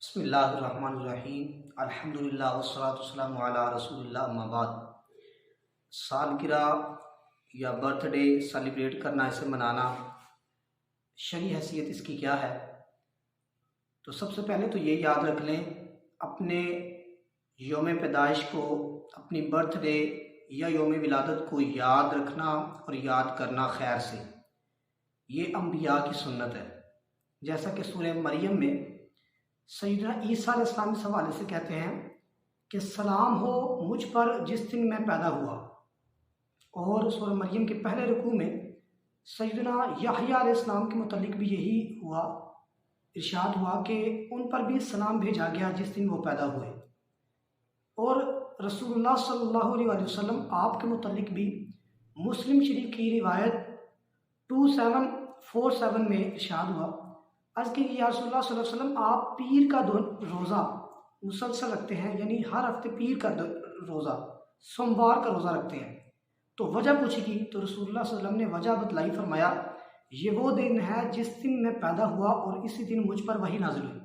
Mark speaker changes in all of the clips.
Speaker 1: बिस्मिल्लाहिर्रहमानिर्रहीम अल्हम्दुलिल्लाह वस्सलातु वस्सलामु अला रसूलिल्लाह अम्मा बाद। सालगिरह या बर्थडे सेलिब्रेट करना, इसे मनाना, शरई हैसियत इसकी क्या है? तो सबसे पहले तो ये याद रख लें, अपने योम पैदाइश को, अपनी बर्थडे या योम विलादत को याद रखना और याद करना खैर से, ये अम्बिया की सुन्नत है। जैसा कि सूरह मरियम में सैयदना ईसा अलैहिस्सलाम इस हवाले से कहते हैं कि सलाम हो मुझ पर जिस दिन मैं पैदा हुआ। और सूरह मरियम के पहले रुकू में सैयदना याहया अलैहिस्सलाम के मुतल्लिक भी यही हुआ, इरशाद हुआ कि उन पर भी सलाम भेजा गया जिस दिन वो पैदा हुए। और रसूलुल्लाह सल्लल्लाहु अलैहि वसल्लम आपके मुतल्लिक भी मुस्लिम शरीफ की रिवायत 2747 में इरशाद हुआ, अर्ज़ की या रसूलुल्लाह सल्लल्लाहु अलैहि वसल्लम आप पीर का रोज़ा मुसलसल रखते हैं, यानी हर हफ्ते पीर का रोज़ा, सोमवार का रोज़ा रखते हैं। तो वजह पूछी की तो रसूलुल्लाह सल्लल्लाहु अलैहि वसल्लम ने वजह बतलाई, फरमाया ये वो दिन है जिस दिन मैं पैदा हुआ और इसी दिन मुझ पर वही नाज़िल हुई।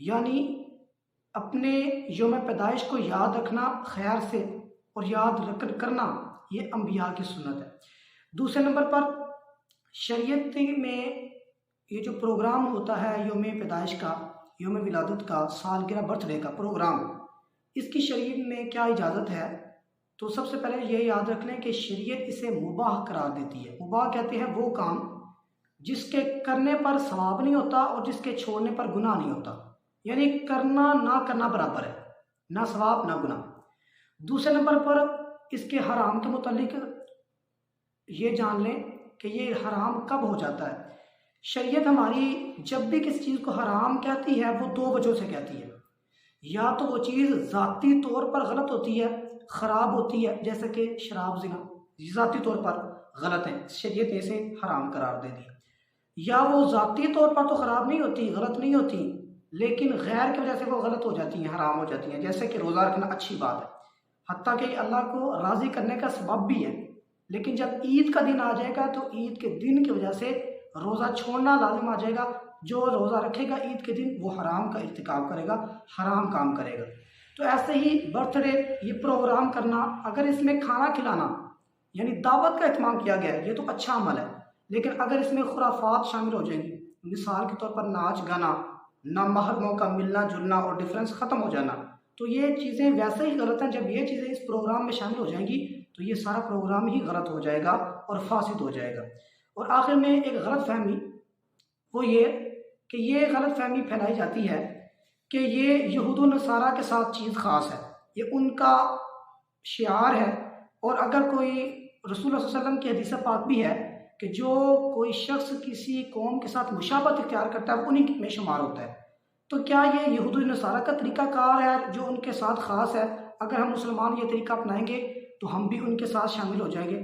Speaker 1: यानी अपने योम पैदाइश को याद रखना खैर से और याद रख करना, ये अम्बिया की सुन्नत है। दूसरे नंबर पर शरीयत में ये जो प्रोग्राम होता है योम पैदाइश का, योम विलादत का, सालगिरह बर्थडे का प्रोग्राम, इसकी शरीयत में क्या इजाज़त है? तो सबसे पहले ये याद रख लें कि शरीयत इसे मुबाह करार देती है। मुबाह कहते हैं वो काम जिसके करने पर सवाब नहीं होता और जिसके छोड़ने पर गुनाह नहीं होता, यानी करना ना करना बराबर है, ना सवाब ना गुनाह। दूसरे नंबर पर इसके हराम के मुतल्लिक ये जान लें कि ये हराम कब हो जाता है। शरीयत हमारी जब भी किसी चीज़ को हराम कहती है वो दो वजहों से कहती है। या तो वो चीज़ ज़ाती तौर पर गलत होती है, ख़राब होती है, जैसे कि शराब ज़िना ज़ाती तौर पर गलत है, शरीयत ने इसे हराम करार दे दिया। या वो ज़ाती तौर पर तो ख़राब नहीं होती, गलत नहीं होती, लेकिन गैर की वजह से वो गलत हो जाती हैं, हराम हो जाती हैं। जैसे कि रोज़ा रखना अच्छी बात है, हत्ता कि अल्लाह को राज़ी करने का सबब भी है, लेकिन जब ईद का दिन आ जाएगा तो ईद के दिन की वजह से रोज़ा छोड़ना लाजिम आ जाएगा। जो रोज़ा रखेगा ईद के दिन वो हराम का इर्तिकाब करेगा, हराम काम करेगा। तो ऐसे ही बर्थडे ये प्रोग्राम करना, अगर इसमें खाना खिलाना यानी दावत का इत्माम किया गया है, ये तो अच्छा अमल है, लेकिन अगर इसमें खुराफात शामिल हो जाएंगी, मिसाल के तौर पर नाच गाना, नामहरमों का मिलना जुलना और डिफरेंस ख़त्म हो जाना, तो ये चीज़ें वैसे ही गलत हैं। जब ये चीज़ें इस प्रोग्राम में शामिल हो जाएंगी तो ये सारा प्रोग्राम ही गलत हो जाएगा और फासिद हो जाएगा। और आखिर में एक गलत फहमी वो ये कि ये गलत फहमी फैलाई जाती है कि ये यहूद नसारा के साथ चीज़ ख़ास है, ये उनका शियार है। और अगर कोई रसूल सल्लल्लाहु अलैहि वसल्लम की हदीस पाक भी है कि जो कोई शख्स किसी कौम के साथ मुशाबत इख्तियार करता है उन्हीं में शुमार होता है। तो क्या ये यहूद नसारा का तरीक़ाकार है जो उनके साथ ख़ास है? अगर हम मुसलमान ये तरीका अपनाएंगे तो हम भी उनके साथ शामिल हो जाएंगे।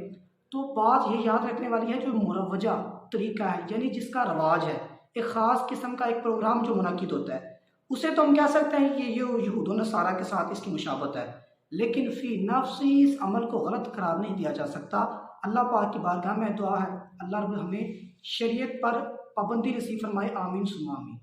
Speaker 1: तो बात ये याद रखने वाली है, जो मुरवजा तरीका है, यानी जिसका रवाज है, एक ख़ास किस्म का एक प्रोग्राम जो मुनक्किद होता है, उसे तो हम कह सकते हैं ये यहूद नसारा के साथ इसकी मुशाबत है, लेकिन फ़ी नफ्सी इस अमल को गलत करार नहीं दिया जा सकता। अल्लाह पाक की बारगाह में दुआ है, अल्लाह रब हमें शरीयत पर पाबंदी नसीब फरमाए, आमीन सुम्मा आमीन।